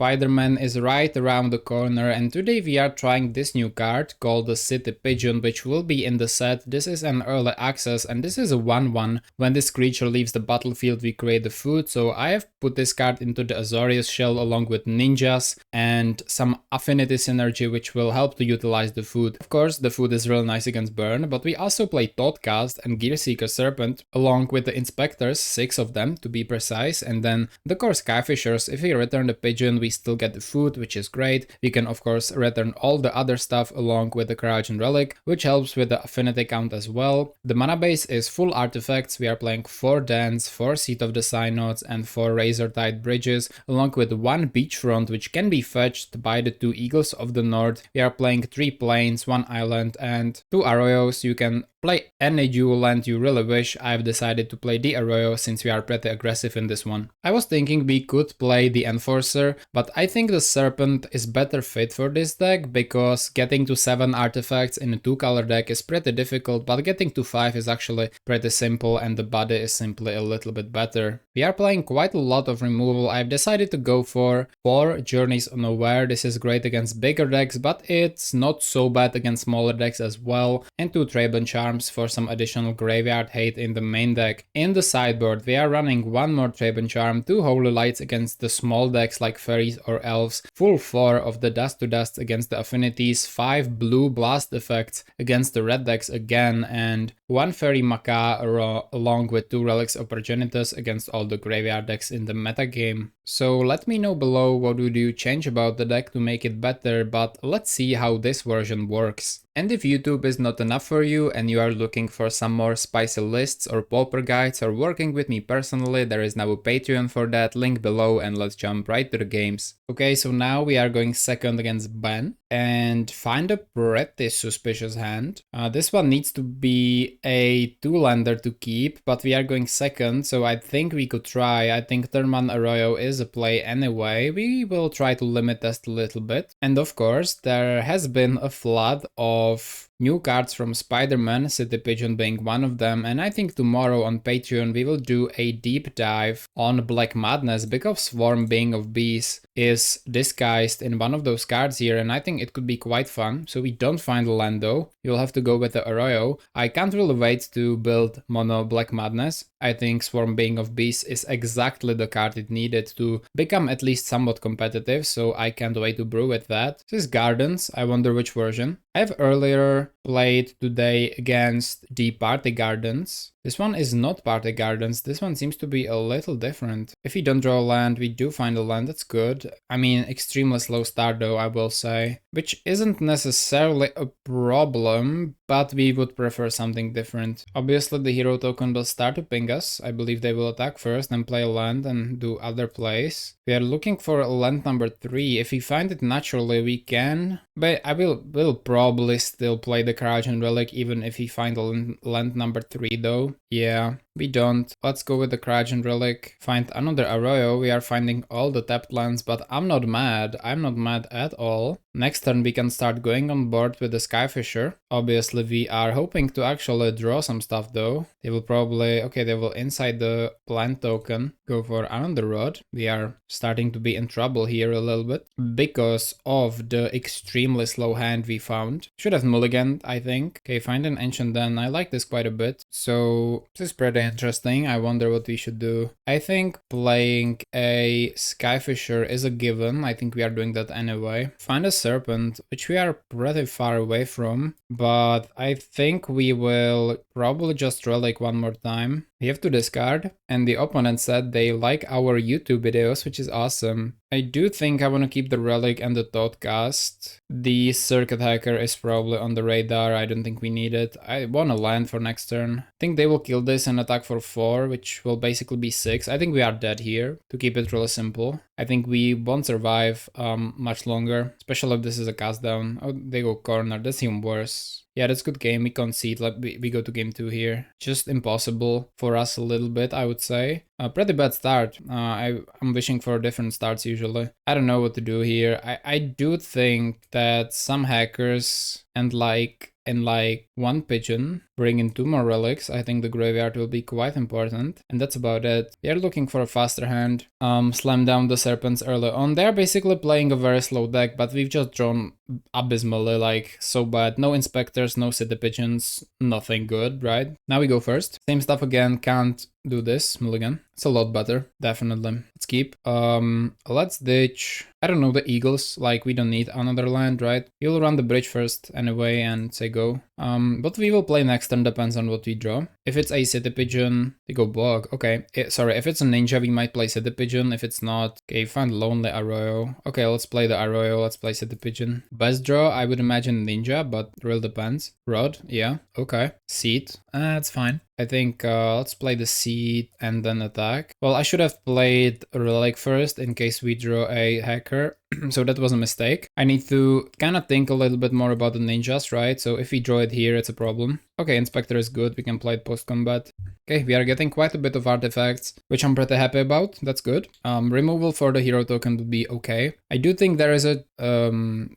Spiderman is right around the corner, and today we are trying this new card called the City Pidgeon, which will be in the set. This is an early access and this is a 1/1. When this creature leaves the battlefield we create the food, so I have put this card into the Azorius shell along with ninjas and some affinity synergy which will help to utilize the food. Of course the food is real nice against burn, but we also play Thoughtcast and Gearseeker Serpent along with the inspectors, 6 of them to be precise, and then the core Skyfishers. If we return the pigeon we still get the food, which is great. We can of course return all the other stuff along with the Courage and Relic, which helps with the affinity count as well. The mana base is full artifacts. We are playing 4 Dance, 4 Seat of the Synods and 4 Razor-Tide Bridges, along with 1 Beachfront which can be fetched by the 2 Eagles of the North. We are playing 3 Plains, 1 Island and 2 Arroyos. You can play any dual land you really wish. I've decided to play the Arroyo since we are pretty aggressive in this one. I was thinking we could play the Enforcer, but I think the Serpent is better fit for this deck because getting to 7 artifacts in a 2-color deck is pretty difficult, but getting to 5 is actually pretty simple and the body is simply a little bit better. We are playing quite a lot of removal. I've decided to go for 4 Journeys Unaware. This is great against bigger decks, but it's not so bad against smaller decks as well, and 2 Traben Charms for some additional graveyard hate in the main deck. In the sideboard we are running 1 more Traben Charm, 2 Holy Lights against the small decks like Fairies or Elves, full 4 of the Dust to Dust against the affinities, 5 blue blast effects against the red decks again, and 1 Fairy Macaw along with 2 Relics of Progenitus against all the graveyard decks in the metagame. So let me know below what would you change about the deck to make it better, but let's see how this version works. And if YouTube is not enough for you and you are looking for some more spicy lists or Pauper guides or working with me personally, there is now a Patreon for that, link below, and let's jump right to the games. Okay, so now we are going second against Ben and find a pretty suspicious hand. This one needs to be a 2-lander to keep, but we are going second, so I think we could try. I think turn 1 Arroyo is a play anyway. We will try to limit test a little bit. And of course, there has been a flood of new cards from Spider-Man, City Pidgeon being one of them, and I think tomorrow on Patreon we will do a deep dive on Black Madness because Swarm Being of Bees is disguised in one of those cards here, and I think it could be quite fun. So we don't find a land though, you'll have to go with the Arroyo. I can't really wait to build mono Black Madness. I think Swarm Being of Bees is exactly the card it needed to become at least somewhat competitive, so I can't wait to brew with that. This is Gardens, I wonder which version. I've earlier played today against the Party Gardens. This one is not Party Gardens, this one seems to be a little different. If we don't draw a land, we do find a land, that's good. I mean, extremely slow start though, I will say. Which isn't necessarily a problem, but we would prefer something different. Obviously the hero token will start to ping us. I believe they will attack first and play a land and do other plays. We are looking for land number 3. If we find it naturally we can, but I will probably still play the Courage and Relic even if we find a land number 3 though. Yeah, we don't. Let's go with the Courage and Relic. Find another Arroyo. We are finding all the tapped lands, but I'm not mad. I'm not mad at all. Next turn we can start going on board with the Skyfisher. Obviously we are hoping to actually draw some stuff though. They will probably, okay, they will inside the plant token go for another rod. We are starting to be in trouble here a little bit because of the extremely slow hand we found. Should have mulliganed, I think. Okay, find an Ancient Den. I like this quite a bit. So this is pretty interesting. I wonder what we should do. I think playing a Skyfisher is a given. I think we are doing that anyway. Find a Serpent, which we are pretty far away from, but I think we will probably just Relic one more time. We have to discard, and the opponent said they like our YouTube videos, which is awesome. I do think I want to keep the Relic and the Thoughtcast. The Circuit Hacker is probably on the radar, I don't think we need it. I want to land for next turn. I think they will kill this and attack for 4, which will basically be 6. I think we are dead here, to keep it really simple. I think we won't survive much longer, especially if this is a cast down. Oh, they go corner, that's even worse. Yeah, that's good game. We concede, like we go to game 2 here. Just impossible for us a little bit, I would say. Pretty bad start. I'm wishing for different starts usually. I don't know what to do here. I do think that some hackers and like 1 pigeon bring in 2 more relics. I think the graveyard will be quite important. And that's about it. We are looking for a faster hand. Slam down the Serpents early on. They're basically playing a very slow deck, but we've just drawn abysmally, like so bad. No Inspectors, no City Pigeons, nothing good, right? Now we go first. Same stuff again, can't do this, mulligan. It's a lot better, definitely. Let's keep. Let's ditch, I don't know, the Eagles, like we don't need another land, right? You'll run the bridge first anyway and say go. But we will play next turn, depends on what we draw. If it's a City Pigeon, they go bog, okay. Sorry, if it's a Ninja, we might play City Pigeon. If it's not, okay, find Lonely Arroyo. Okay, let's play the Arroyo, let's play City Pigeon. Best draw, I would imagine Ninja, but it really depends. Rod, yeah, okay. Seed, it's fine. I think let's play the Seed and then attack. Well, I should have played Relic first in case we draw a Hacker. So that was a mistake. I need to kind of think a little bit more about the ninjas, right? So if we draw it here, it's a problem. Okay, Inspector is good. We can play it post-combat. Okay, we are getting quite a bit of artifacts, which I'm pretty happy about. That's good. Removal for the hero token would be okay. I do think there is a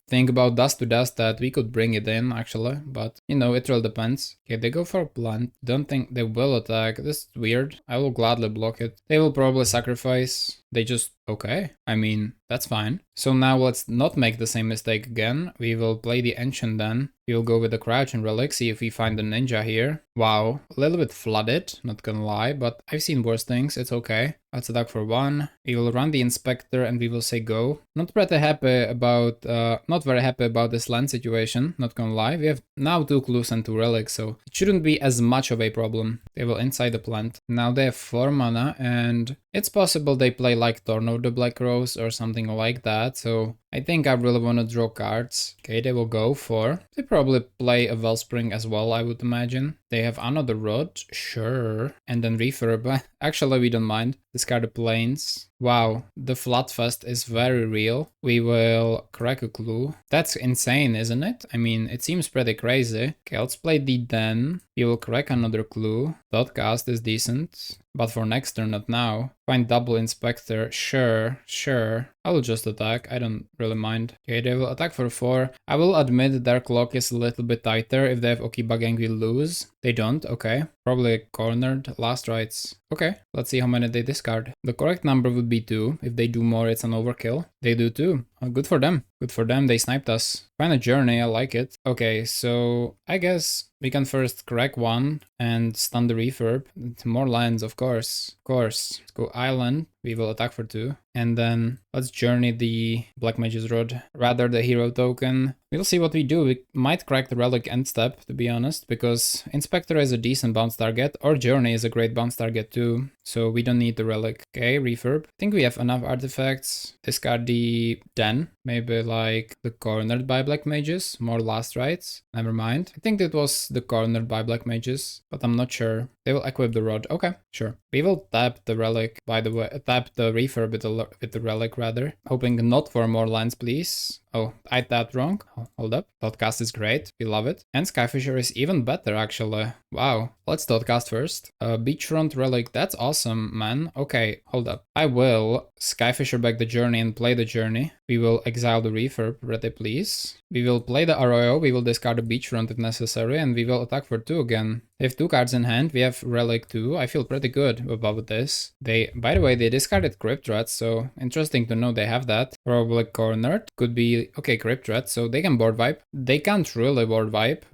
thing about Dust to Dust that we could bring it in, actually. But, you know, it really depends. Okay, they go for a plant. Don't think they will attack. This is weird. I will gladly block it. They will probably sacrifice. They just, okay. I mean, that's fine. So now let's not make the same mistake again. We will play the Ancient then. We will go with the Crouch and Relic, see if we find the Ninja here. Wow, a little bit flooded, not gonna lie, but I've seen worse things, it's okay. Let's attack for 1. We will run the Inspector and we will say go. Not pretty happy about, not very happy about this land situation, not gonna lie. We have now 2 clues and 2 relics, so it shouldn't be as much of a problem. They will inside the plant. Now they have 4 mana and it's possible they play like Torno the Black Rose or something like that, so I think I really want to draw cards. Okay, they will go for... They probably play a Wellspring as well, I would imagine. They have another Rod, sure. And then Refurb. Actually, we don't mind. Discard the Plains. Wow, the Floodfest is very real. We will crack a clue. That's insane, isn't it? I mean, it seems pretty crazy. Okay, let's play the Den. We will crack another clue. Dot cast is decent, but for next turn, not now. Find double Inspector, sure, sure. I will just attack, I don't really mind. Okay, they will attack for 4. I will admit their clock is a little bit tighter. If they have Okiba Gang, we lose. They don't, okay. Probably cornered, last rights. Okay, let's see how many they discard. The correct number would be 2. If they do more, it's an overkill. They do 2. Oh, good for them. Good for them, they sniped us. Find a journey, I like it. Okay, so I guess we can first crack 1 and stun the Refurb. More lands, of course. Of course. Let's go Island. We will attack for 2. And then let's journey the Black Mage's Rod. Rather the hero token. We'll see what we do. We might crack the Relic end step, to be honest, because Inspector is a decent bounce target, or Journey is a great bounce target too, so we don't need the Relic. Okay, Refurb. I think we have enough artifacts. Discard the Den. Maybe like the Cornered by Black Mages, more last rights. Never mind. I think it was the Cornered by Black Mages, but I'm not sure. They will equip the Rod. Okay, sure. We will tap the Relic, by the way, tap the Refurb with the Relic rather. Hoping not for more lands, please. Oh, I tapped wrong. Oh, hold up. Thoughtcast is great. We love it. And Skyfisher is even better, actually. Wow. Let's Thoughtcast first. Beachfront Relic. That's awesome, man. Okay, hold up. I will Skyfisher back the Journey and play the Journey. We will exile the Refurb, ready please. We will play the Arroyo. We will discard the Beachfront if necessary. And we will attack for 2 again. They have 2 cards in hand. We have Relic 2. I feel pretty good about this. By the way, they discarded Crypt Rat, so interesting to know they have that. Probably cornered. Could be, okay, Crypt Rat, so they can board wipe. They can't really board wipe.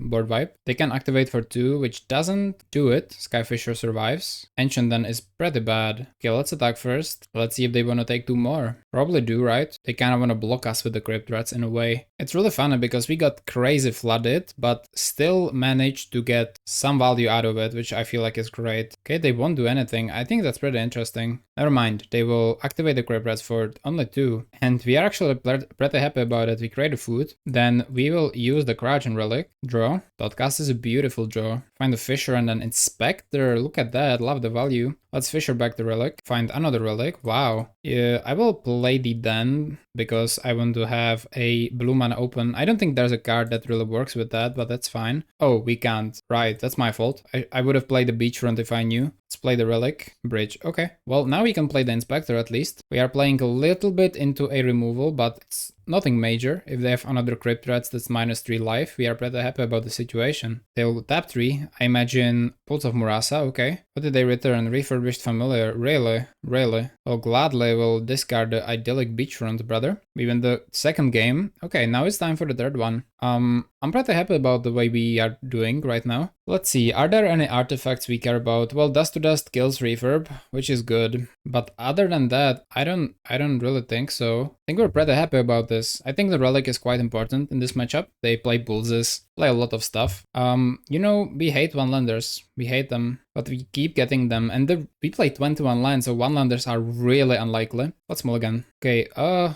They can activate for 2, which doesn't do it. Skyfisher survives. Ancient then is pretty bad. Okay, let's attack first. Let's see if they want to take 2 more. Probably do, right? They kind of want to block us with the Crypt Rats in a way. It's really funny because we got crazy flooded, but still managed to get some value out of it, which I feel like is great. Okay, they won't do anything. I think that's pretty interesting. Never mind, they will activate the Crypt Rats for only 2. And we are actually pretty happy about it. We create a food. Then we will use the Crouch and Relic. Draw. Thoughtcast is a beautiful draw. Find the Fisher and then Inspector. Look at that, love the value. Let's Fisher back the Relic. Find another Relic. Wow. Yeah, I will play the Den because I want to have a blue mana open. I don't think there's a card that really works with that, but that's fine. Oh, we can't. Right, that's my fault. I would have played the Beachfront if I knew. Let's play the Relic. Bridge. Okay. Well, now we can play the Inspector at least. We are playing a little bit into a removal, but it's nothing major. If they have another Crypt Rats that's -3 life, we are pretty happy about the situation. They'll tap 3, I imagine Pulse of Murasa, okay. What did they return? Refurbished Familiar, really? Really? Well, gladly will discard the Idyllic Beachfront, brother. We win the second game. Okay, now it's time for the third one. I'm pretty happy about the way we are doing right now. Let's see, are there any artifacts we care about? Well, Dust to Dust kills Refurb, which is good. But other than that, I don't really think so. I think we're pretty happy about this. I think the Relic is quite important in this matchup. They play Pulses, play a lot of stuff. You know, we hate one-landers. We hate them, but we keep getting them. And we play 21 lands, so one-landers are really unlikely. Let's mulligan. Okay,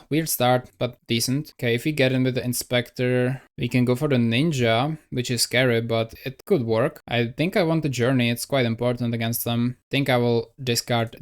weird start, but decent. Okay, if we get in with the Inspector, we can go for the Ninja, which is scary, but it could work. I think I want the Journey. It's quite important against them. I think I will discard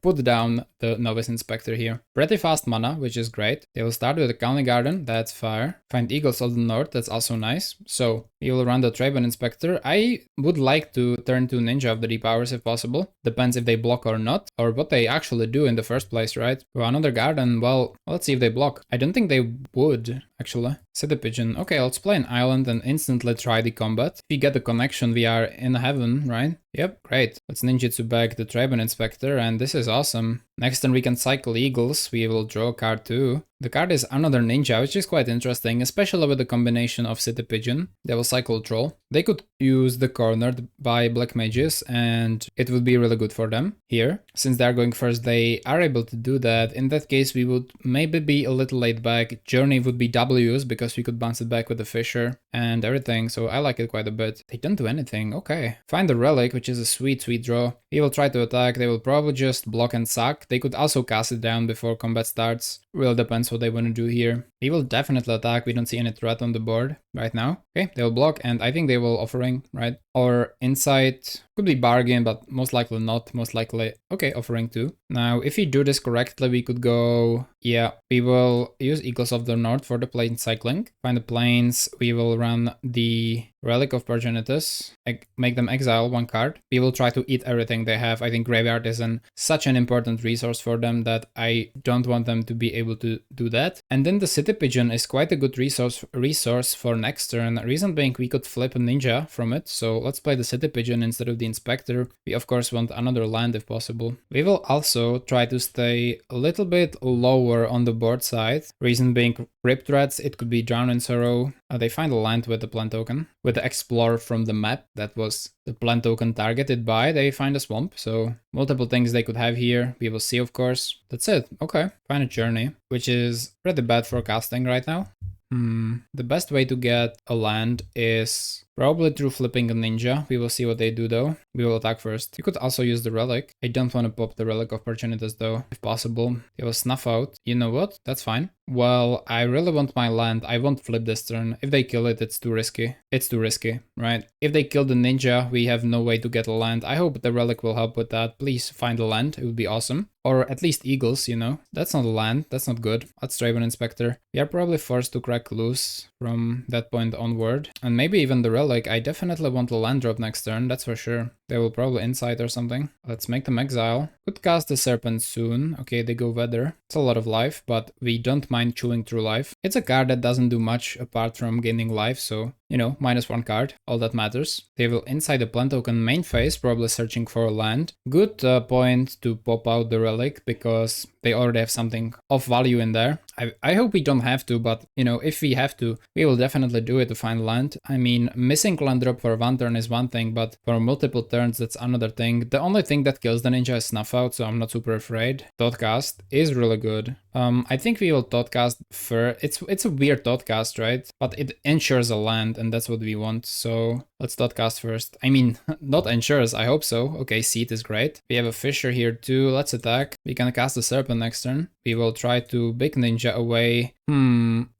put down the Novice Inspector here. Pretty fast mana, which is great. They will start with the County Garden, that's fire. Find Eagles of the North, that's also nice. So, we will run the Traven Inspector. I would like to turn to Ninja of the Repowers if possible. Depends if they block or not, or what they actually do in the first place, right? Well, another Garden, well, let's see if they block. I don't think they would, actually. City Pidgeon. Okay, let's play an island and instantly try the combat. If we get the connection, we are in heaven, right? Yep, great. Let's ninjutsu back the Traben Inspector, and this is awesome. Next turn we can cycle Eagles, we will draw a card too. The card is another Ninja, which is quite interesting, especially with the combination of City Pidgeon. They will cycle Troll. They could use the Cornered by Black Mages, and it would be really good for them here. Since they are going first, they are able to do that. In that case, we would maybe be a little laid back. Journey would be W's, because we could bounce it back with the Fisher and everything, so I like it quite a bit. They don't do anything, okay. Find the Relic, which is a sweet, sweet draw. We will try to attack, they will probably just block and suck. They could also cast it down before combat starts. Really depends what they want to do here. We will definitely attack, we don't see any threat on the board right now. Okay, they will block, and I think they will Offering, right? Or Insight, could be Bargain, but most likely not, most likely, okay, Offering too. Now, if we do this correctly, we could go, yeah, we will use Eagles of the North for the plane cycling. Find the planes, we will run the Relic of Progenitus, make them exile one card. We will try to eat everything they have. I think Graveyard is such an important resource for them that I don't want them to be able to do that. And then the City Pigeon is quite a good resource for next turn. Reason being, we could flip a Ninja from it, so let's play the City Pigeon instead of the Inspector. We of course want another land if possible. We will also try to stay a little bit lower on the board side. Reason being, Crypt Rats, it could be Drown in Sorrow. They find a land with the plant token. With the Explore from the map, that was the plant token targeted by, they find a swamp. So multiple things they could have here. We will see, of course. That's it. Okay. Find a Journey, which is pretty bad for casting right now. The best way to get a land is probably through flipping a Ninja. We will see what they do though. We will attack first. You could also use the Relic. I don't want to pop the Relic of Progenitus though, if possible. They will snuff out. You know what? That's fine. Well, I really want my land. I won't flip this turn. If they kill it, it's too risky. It's too risky, right? If they kill the Ninja, we have no way to get a land. I hope the Relic will help with that. Please find a land. It would be awesome. Or at least Eagles, you know. That's not a land. That's not good. Let's Traven Inspector. We are probably forced to crack loose from that point onward. And maybe even the Relic. I definitely want a land drop next turn, that's for sure. They will probably Insight or something. Let's make them exile. Could cast the Serpent soon. Okay, they go Weather. It's a lot of life, but we don't mind chewing through life. It's a card that doesn't do much apart from gaining life, so, you know, -1 card. All that matters. They will Insight the plant token main phase, probably searching for a land. Good point to pop out the Relic, because they already have something of value in there. I hope we don't have to, but, you know, if we have to, we will definitely do it to find land. I mean, missing land drop for one turn is one thing, but for multiple turns, that's another thing. The only thing that kills the Ninja is Snuff Out, so I'm not super afraid. Thoughtcast is really good. I think we will Thoughtcast first. It's a weird Thoughtcast, right? But it ensures a land, and that's what we want, so let's Thoughtcast first. I mean, not ensures, I hope so. Okay, Seat is great. We have a Fisher here too. Let's attack. We can cast the Serpent next turn. We will try to Big Ninja away.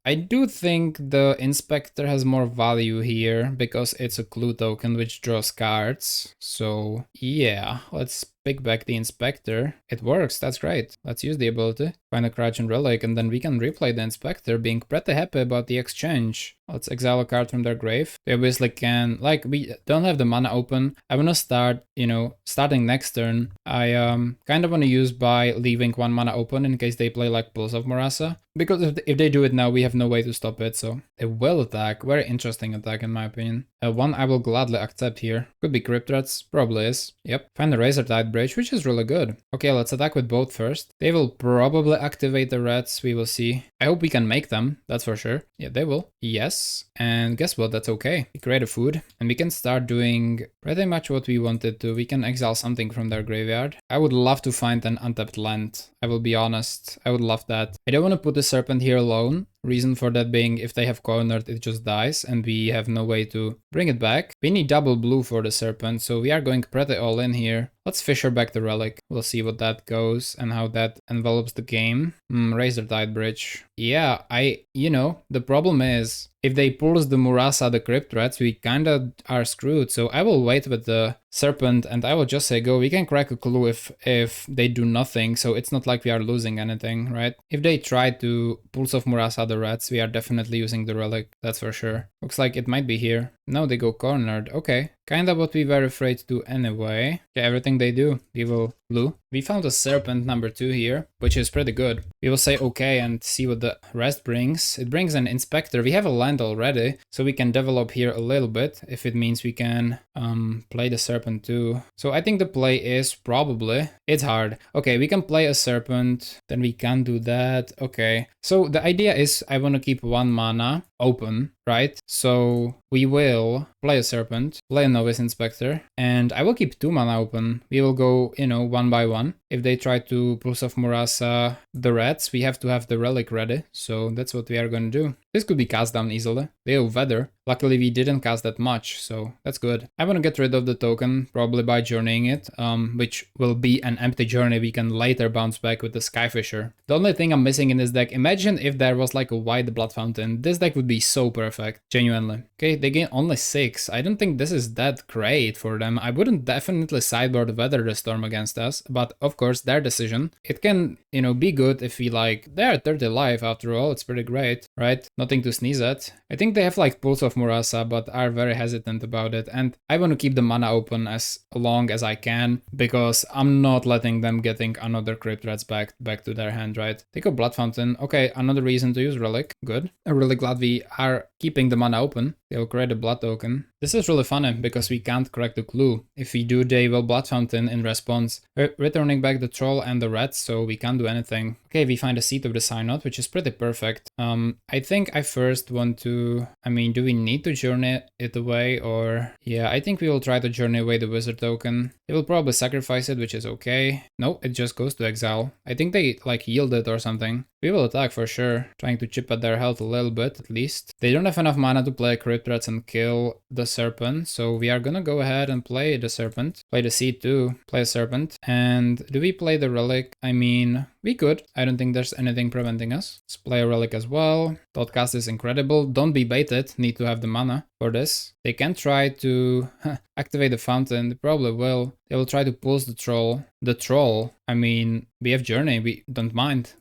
I do think the Inspector has more value here because it's a clue token which draws cards. So yeah, let's pick back the Inspector. It works, that's great. Let's use the ability. Find a Crouch and Relic, and then we can replay the Inspector, being pretty happy about the exchange. Let's exile a card from their grave. We obviously can, like, we don't have the mana open. I want to start, you know, starting next turn. I kind of want to use by leaving 1 mana open in case they play like Pulse of Murasa. Because if they do it now, we have no way to stop it, so they will attack. Very interesting attack in my opinion. One I will gladly accept here. Could be Crypt Rats, probably is. Yep, find the Razor Tide Bridge, which is really good. Okay, let's attack with both first. They will probably activate the rats, we will see. I hope we can make them, that's for sure. Yeah, they will. Yes, and guess what, that's okay. We create a food, and we can start doing pretty much what we wanted to. We can exile something from their graveyard. I would love to find an untapped land, I will be honest. I would love that. I don't want to put the Serpent here alone. Reason for that being, if they have cornered, it just dies and we have no way to bring it back. We need double blue for the Serpent, so we are going pretty all in here. Let's Fisher back the Relic. We'll see what that goes and how that envelops the game. Razor Tide Bridge. Yeah, the problem is, if they pulse the Murasa, the Crypt Rats, we kinda are screwed. So I will wait with the Serpent and I will just say go. We can crack a clue if they do nothing, so it's not like we are losing anything, right? If they try to pulse off Murasa the Rats, we are definitely using the Relic, that's for sure. Looks like it might be here. No, they go cornered. Okay, kinda what we were afraid to do anyway. Okay, everything they do, we will blue. We found a Serpent number 2 here, which is pretty good. We will say okay and see what the rest brings. It brings an Inspector. We have a land already, so we can develop here a little bit if it means we can play the Serpent too. So I think the play is probably, it's hard. Okay, we can play a Serpent, then we can do that. Okay, so the idea is I want to keep 1 mana open, right? So we will play a Serpent, play a Novice Inspector, and I will keep 2 mana open. We will go, 1 by 1. If they try to pulse off Murasa the Rats, we have to have the Relic ready, so that's what we are going to do. This could be cast down easily. They have Weather. Luckily we didn't cast that much, so that's good. I want to get rid of the token, probably by journeying it, which will be an empty journey we can later bounce back with the Skyfisher. The only thing I'm missing in this deck, imagine if there was like a white Blood Fountain. This deck would be so perfect, genuinely. Okay, they gain only 6. I don't think this is that great for them. I wouldn't definitely sideboard Weather the Storm against us, but of course their decision. It can, be good if we they are 30 life after all, it's pretty great, right? Nothing to sneeze at. I think they have like Pulse of Murasa, but are very hesitant about it, and I want to keep the mana open as long as I can, because I'm not letting them getting another Crypt Rats back to their hand, right? Take a Blood Fountain. Okay, another reason to use Relic. Good. I'm really glad we are keeping the mana open. They'll create a Blood token. This is really funny because we can't crack the clue. If we do, they will Blood Fountain in response, returning back the Troll and the Rats, so we can't do anything. Okay, we find a Seat of the Synod, which is pretty perfect. I think I first want to... do we need to journey it away, or... Yeah, I think we will try to journey away the Wizard token. They will probably sacrifice it, which is okay. No, it just goes to exile. I think they, yield it or something. We will attack for sure, trying to chip at their health a little bit, at least. They don't have enough mana to play Crypt Rats and kill the Serpent, so we are gonna go ahead and play the Serpent. Play the Seed too, play a Serpent. And do we play the Relic? We could. I don't think there's anything preventing us. Let's play a Relic as well. Thoughtcast is incredible. Don't be baited, need to have the mana for this. They can try to activate the Fountain, they probably will. They will try to pulse the Troll. The Troll, we have Journey, we don't mind.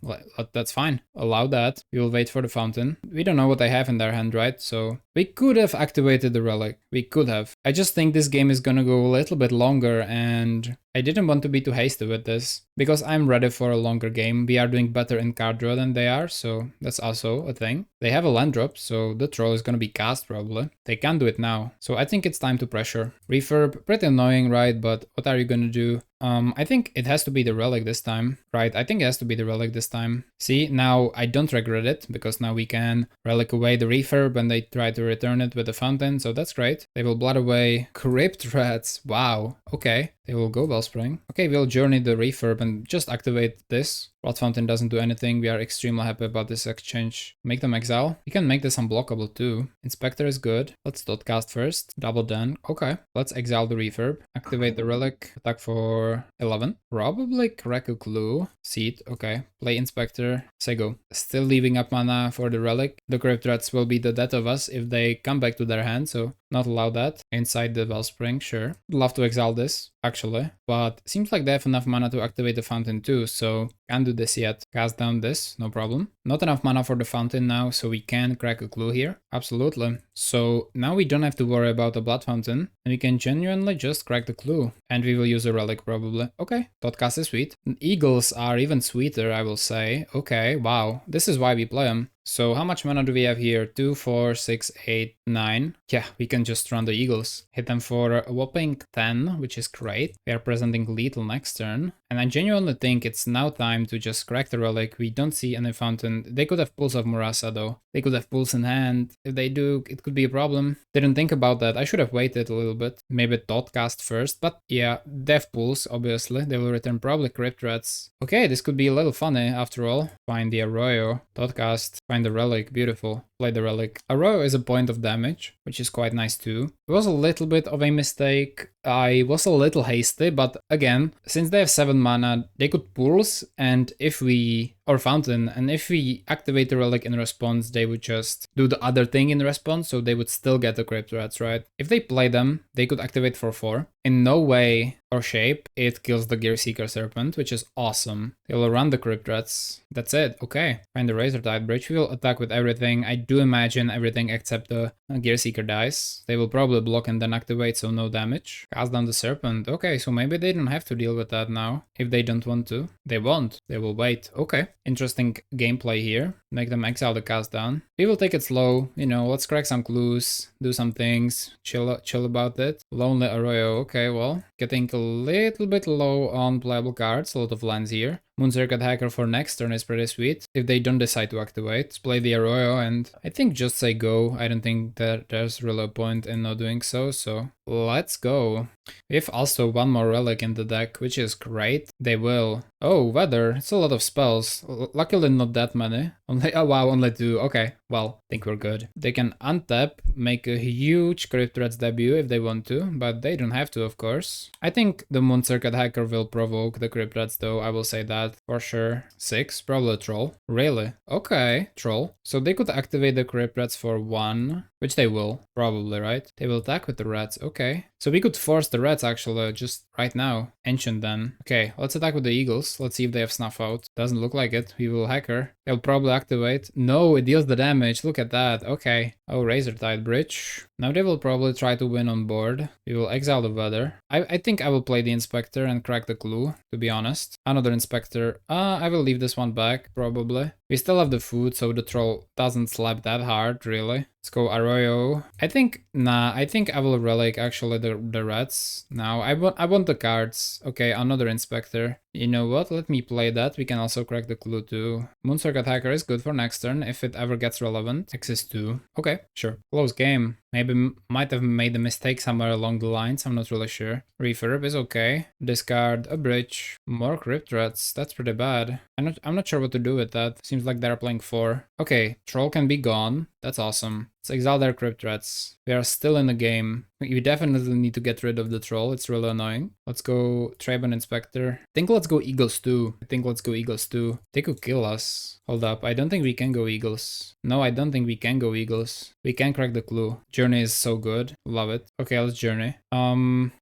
That's fine. Allow that. We will wait for the Fountain. We don't know what they have in their hand, right? So we could have activated the Relic. We could have. I just think this game is gonna go a little bit longer, and I didn't want to be too hasty with this, because I'm ready for a longer game. We are doing better in card draw than they are, so that's also a thing. They have a land drop, so the Troll is gonna be cast probably. They can do it now. So I think it's time to pressure. Refurb, pretty annoying, right? But what are you gonna do? I think it has to be the Relic this time, right? I think it has to be the Relic this time. See, now I don't regret it, because now we can Relic away the Refurb and they try to return it with the Fountain, so that's great. They will Blood away Crypt Rats. Wow, okay. They will go Wellspring. Okay, we'll Journey the Refurb and just activate this. Blood Fountain doesn't do anything. We are extremely happy about this exchange. Make them exile. We can make this unblockable too. Inspector is good. Let's Thoughtcast first. Double then. Okay, let's exile the Refurb. Activate the Relic. Attack for 11. Probably crack a clue. Seed. Okay. Play Inspector. Say go. Still leaving up mana for the Relic. The Crypt Rats will be the death of us if they come back to their hand, so not allow that. Inside the Wellspring, sure. Would love to exile this, actually. But seems like they have enough mana to activate the Fountain too, so can't do this yet. Cast down this, no problem. Not enough mana for the Fountain now, so we can crack a clue here. Absolutely. So now we don't have to worry about the Blood Fountain, and we can genuinely just crack the clue. And we will use a Relic probably. Okay, Thoughtcast is sweet. Eagles are even sweeter, I will say. Okay, wow. This is why we play them. So how much mana do we have here? 2, 4, 6, 8, 9. Yeah, we can just run the Eagles. Hit them for a whopping 10, which is great. We are presenting lethal next turn. And I genuinely think it's now time to just crack the relic. We don't see any fountain. They could have Pulse of Murasa though. They could have Pulse in hand. If they do, it could be a problem. Didn't think about that. I should have waited a little bit. Maybe Thought Cast first. But yeah, they have Pulse, obviously. They will return probably Crypt Rats. Okay, this could be a little funny after all. Find the Arroyo. Thought Cast. Find the relic. Beautiful. Play the relic. Arroyo is a point of damage, which is quite nice too. It was a little bit of a mistake. I was a little hasty, but again, since they have 7 mana, they could Pulse, and if we... or Fountain, and if we activate the relic in response, they would just do the other thing in response, so they would still get the Crypt Rats, right? If they play them, they could activate for 4. In no way or shape it kills the Gearseeker Serpent, which is awesome. They will run the Crypt Rats. That's it. Okay. Find the Razor Tide Bridge. We will attack with everything. I do imagine everything except the Gearseeker dies. They will probably block and then activate, so no damage. Cast down the Serpent. Okay, so maybe they don't have to deal with that now. If they don't want to. They won't. They will wait. Okay. Interesting gameplay here. Make them exile the cast down. We will take it slow. You know, let's crack some clues. Do some things. Chill about it. Lonely Arroyo. Okay, well, getting a little bit low on playable cards. A lot of lands here. Moon Circuit Hacker for next turn is pretty sweet. If they don't decide to activate, play the Arroyo and I think just say go. I don't think that there's really a point in not doing so, so let's go. We have also one more relic in the deck, which is great. They will. Oh, Weather. It's a lot of spells. Luckily not that many. Only, oh wow, only 2. Okay, well, I think we're good. They can untap, make a huge Crypt Rats debut if they want to, but they don't have to, of course. I think the Moon Circuit Hacker will provoke the Crypt Rats though, I will say that for sure. 6, probably a Troll. Really? Okay, Troll. So they could activate the Crypt Rats for 1, which they will, probably, right? They will attack with the Rats, okay. So we could force the Rats actually, just right now. Ancient then. Okay, let's attack with the Eagles. Let's see if they have Snuff Out. Doesn't look like it. We will Hacker. They'll probably activate. No, it deals the damage. Look at that. Okay. Oh, Razor Tide Bridge. Now they will probably try to win on board. We will exile the Weather. I think I will play the Inspector and crack the clue, to be honest. Another Inspector. I will leave this one back, probably. We still have the food, so the Troll doesn't slap that hard, really. Let's go Arroyo. I think I will relic actually the Rats now. I want the cards. Okay, another Inspector. You know what? Let me play that. We can also crack the clue too. Moon Circuit Hacker is good for next turn if it ever gets relevant. X is 2. Okay, sure. Close game. Maybe might have made a mistake somewhere along the lines. I'm not really sure. Refurb is okay. Discard a bridge. More Crypt Rats. That's pretty bad. I'm not sure what to do with that. Seems like they're playing 4. Okay, Troll can be gone. That's awesome. Let's exile their Crypt Rats. We are still in the game. We definitely need to get rid of the Troll. It's really annoying. Let's go Tribune Inspector. I think let's go Eagles too. They could kill us. Hold up. I don't think we can go Eagles. No, I don't think we can go Eagles. We can crack the clue. Journey is so good. Love it. Okay, let's Journey.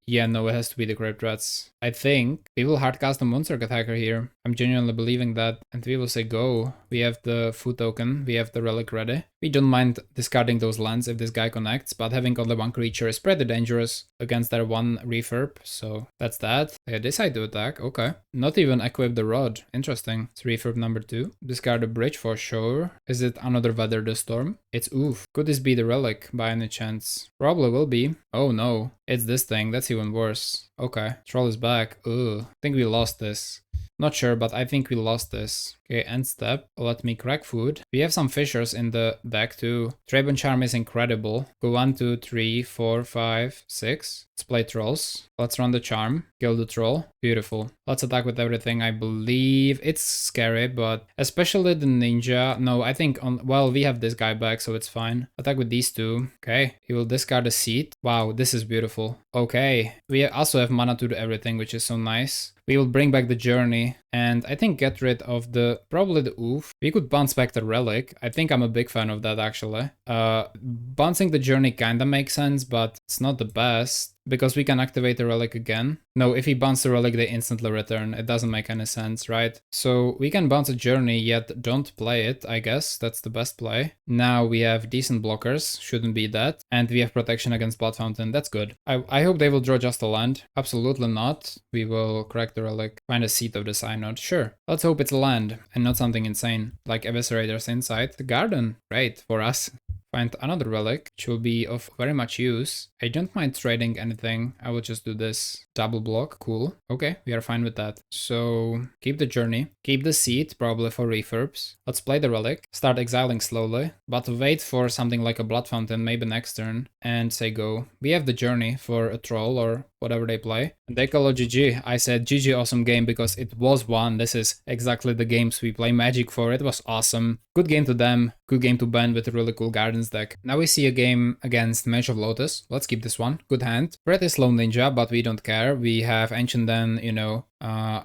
Yeah, no, it has to be the Crypt Rats. I think we will hardcast the Moon Circuit Hacker here. I'm genuinely believing that. And we will say go. We have the food token. We have the relic ready. We don't mind discarding those lands if this guy connects, but having only one creature is pretty dangerous against their one refurb. So that's that. They decide to attack. Okay. Not even equip the rod. Interesting. It's refurb number 2. Discard a bridge for sure. Is it another Weather the Storm? It's oof. Could this be the relic by any chance? Probably will be. Oh no. It's this thing. That's even worse. Okay. Troll is back. Ugh. I think we lost this. Not sure, but I think we lost this. Okay, end step. Let me crack food. We have some fishers in the deck too. Tribune Charm is incredible. Go 1, 2, 3, 4, 5, 6. Let's play Trolls. Let's run the Charm. Kill the Troll. Beautiful. Let's attack with everything. I believe it's scary, but especially the Ninja. No, I think well, we have this guy back, so it's fine. Attack with these 2. Okay, he will discard a seat. Wow, this is beautiful. Okay, we also have mana to do everything, which is so nice. We will bring back the Journey and I think get rid of probably the Oof. We could bounce back the Relic. I think I'm a big fan of that actually. Bouncing the Journey kinda makes sense, but it's not the best. because we can activate the relic again. No, if he bounces the relic, they instantly return. It doesn't make any sense, right? So we can bounce a journey, yet don't play it, I guess. That's the best play. Now we have decent blockers, shouldn't be that. And we have protection against Blood Fountain, that's good. I hope they will draw just a land. Absolutely not. We will correct the relic, find a seat of the synod, sure. Let's hope it's a land and not something insane, like Eviscerator's Insight. The garden, great for us. Find another relic, which will be of very much use. I don't mind trading anything. I will just do this. Double block, cool. Okay, we are fine with that. So keep the journey, keep the seat, probably for refurbs. Let's play the relic, start exiling slowly, but wait for something like a Blood Fountain, maybe next turn, and say go. We have the journey for a troll or whatever they play. And they call it GG. I said GG awesome game because it was one. This is exactly the games we play Magic for. It was awesome. Good game to them, good game to Ben with a really cool Gardens deck. Now we see a game against Mage of Lotus. Let's keep this one. Good hand. Pretty slow ninja, but we don't care. We have Ancient Den, you know.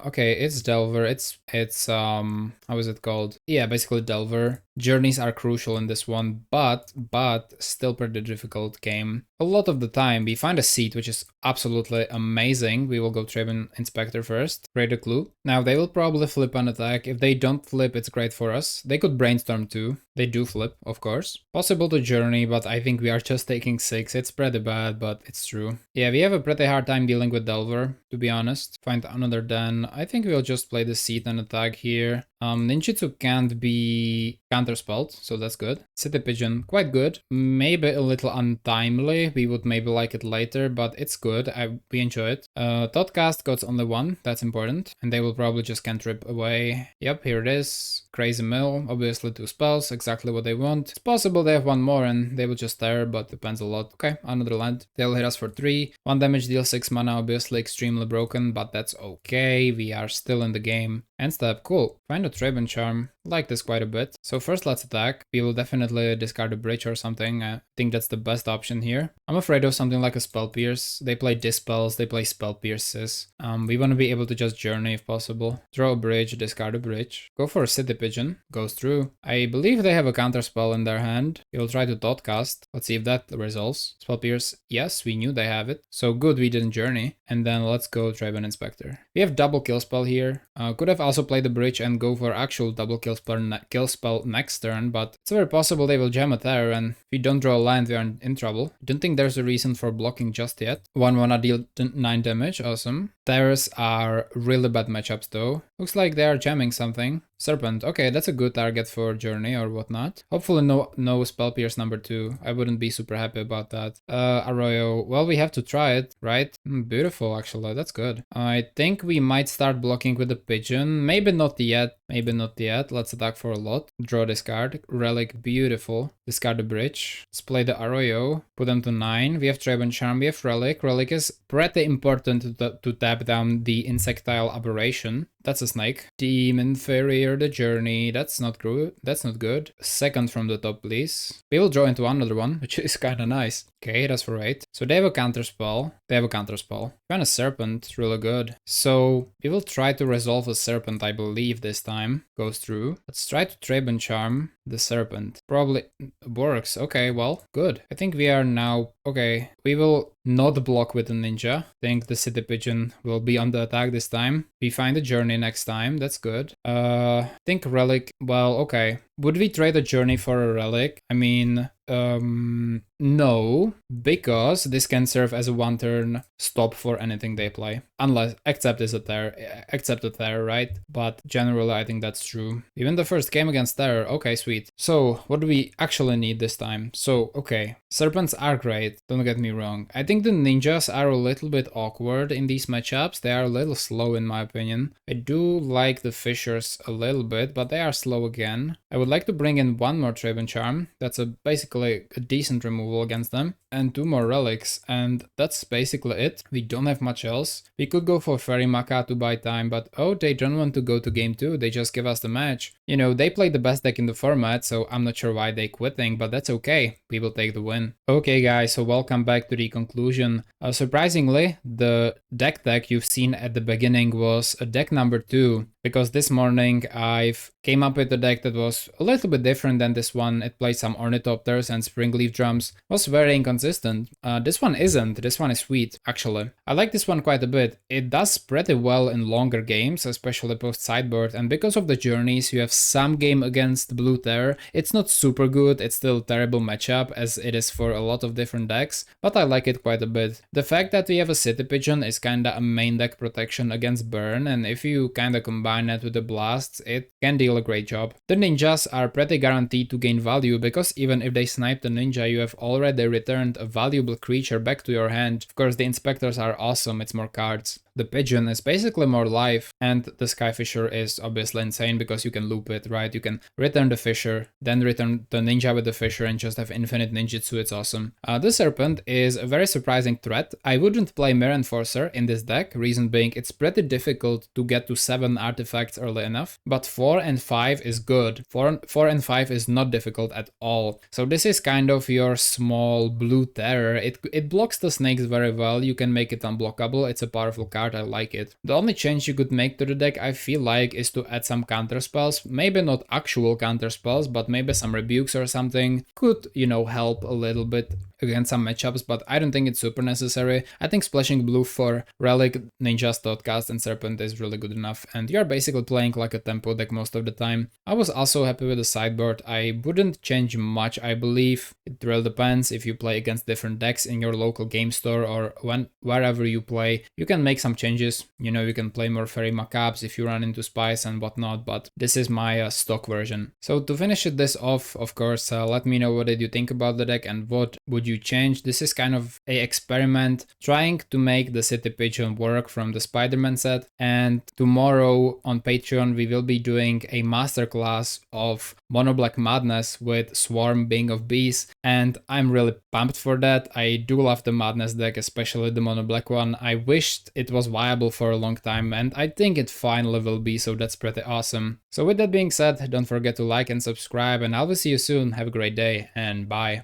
Okay, it's Delver. It's how is it called? Yeah, basically Delver. Journeys are crucial in this one, but still pretty difficult game. A lot of the time we find a seat, which is absolutely amazing. We will go Traven Inspector first, create a clue. Now they will probably flip an attack. If they don't flip, it's great for us. They could Brainstorm too. They do flip, of course. Possible to Journey, but I think we are just taking 6. It's pretty bad, but it's true. Yeah, we have a pretty hard time dealing with Delver, to be honest. Find another Den. I think we'll just play the seat and attack here. Ninjutsu can't be counterspelled, so that's good. City Pidgeon, quite good. Maybe a little untimely. We would maybe like it later, but it's good. We enjoy it. Thoughtcast costs only 1, that's important. And they will probably just cantrip away. Yep, here it is. Crazy Mill, obviously 2 spells, exactly what they want. It's possible they have 1 more and they will just tear, but depends a lot. Okay, another land. They'll hit us for 3. 1 damage deal, 6 mana, obviously extremely broken, but that's okay. We are still in the game. End step, cool. Find a Traben Charm. Like this quite a bit. So first let's attack. We will definitely discard a bridge or something. I think that's the best option here. I'm afraid of something like a Spell Pierce. They play Dispels, they play Spell Pierces. We want to be able to just journey if possible. Draw a bridge, discard a bridge. Go for a City Pidgeon. Goes through. I believe they have a counter spell in their hand. We will try to Thoughtcast. Let's see if that resolves. Spell Pierce. Yes, we knew they have it. So good we didn't journey. And then let's go Traben Inspector. We have double kill spell here. Could have also played the bridge and go for actual double kill spell next turn, but it's very possible they will jam a Terror, and if we don't draw a land, we are in trouble. Don't think there's a reason for blocking just yet. 1 mana deal 9 damage, awesome. Terrors are really bad matchups though. Looks like they are jamming something. Serpent, okay, that's a good target for Journey or whatnot. Hopefully no Spell Pierce number 2. I wouldn't be super happy about that. Arroyo, well, we have to try it, right? Beautiful, actually, that's good. I think we might start blocking with the Pigeon. Maybe not yet, maybe not yet. Let's attack for a lot. Draw this card. Relic, beautiful. Discard the bridge. Let's play the Arroyo. Put them to 9. We have Traben Charm, we have Relic. Relic is pretty important to tap down the Insectile Aberration. That's a snake. Team Inferior, the Journey. That's not good. That's not good. Second from the top, please. We will draw into another one, which is kind of nice. Okay, that's for 8. So they have a counter spell. They have a counter spell. Kind of Serpent, really good. So we will try to resolve a Serpent, I believe, this time. Goes through. Let's try to Traben Charm the Serpent. Probably works. Okay, well, good. I think we are now... Okay, we will not block with the Ninja. I think the City Pidgeon will be on the attack this time. We find a Journey next time. That's good. I think Relic... Well, okay. Would we trade a Journey for a Relic? I mean... No, because this can serve as a 1-turn stop for anything they play. Unless, except the Terror, right? But generally I think that's true. Even the first game against Terror, okay, sweet. So, what do we actually need this time? So, okay, Serpents are great, don't get me wrong. I think the Ninjas are a little bit awkward in these matchups. They are a little slow in my opinion. I do like the Fishers a little bit, but they are slow again. I would like to bring in 1 more Traben Charm. That's basically a decent removal against them, and 2 more relics, and that's basically it. We don't have much else. We could go for Fairy Maka to buy time, but oh, they don't want to go to game 2, they just give us the match. You know, they play the best deck in the format, so I'm not sure why they quitting, but that's okay. We will take the win. Okay guys, so welcome back to the conclusion. Surprisingly, the deck you've seen at the beginning was a deck number 2. because this morning I've came up with a deck that was a little bit different than this one. It played some Ornithopters and Springleaf Drums, was very inconsistent. This one isn't, this one is sweet, actually. I like this one quite a bit. It does pretty well in longer games, especially post sideboard, and because of the journeys you have some game against Blue Terror. It's not super good, it's still a terrible matchup as it is for a lot of different decks, but I like it quite a bit. The fact that we have a City Pidgeon is kinda a main deck protection against burn, and if you kinda combine it with the blasts, it can deal a great job. The ninjas are pretty guaranteed to gain value because even if they snipe the ninja, you have already returned a valuable creature back to your hand. Of course, the inspectors are awesome, it's more cards. The pigeon is basically more life, and the Skyfisher is obviously insane because you can loop it, right? You can return the Fisher, then return the ninja with the Fisher and just have infinite ninjutsu, it's awesome. The Serpent is a very surprising threat. I wouldn't play Myr Enforcer in this deck, reason being it's pretty difficult to get to 7 artifacts early enough, but 4 and 5 is good. 4 and 5 is not difficult at all. So this is kind of your small blue terror. It blocks the snakes very well, you can make it unblockable, it's a powerful card. I like it. The only change you could make to the deck, I feel like, is to add some counter spells. Maybe not actual counter spells, but maybe some rebukes or something could, you know, help a little bit against some matchups, but I don't think it's super necessary. I think splashing blue for Relic, Ninjas, Thoughtcast, and Serpent is really good enough, and you're basically playing like a tempo deck most of the time. I was also happy with the sideboard. I wouldn't change much, I believe. It really depends if you play against different decks in your local game store or wherever you play. You can make some changes, you know, you can play more Fairy Macabres if you run into Spice and whatnot, but this is my stock version. So to finish this off, of course, let me know what did you think about the deck and what would you change. This is kind of a experiment trying to make the City Pidgeon work from the Spiderman set, and tomorrow on Patreon we will be doing a masterclass of Mono Black Madness with Swarm being of Bees, and I'm really pumped for that. I do love the Madness deck, especially the Mono Black one. I wished it was viable for a long time, and I think it finally will be, so that's pretty awesome. So with that being said, don't forget to like and subscribe, and I will see you soon. Have a great day, and bye.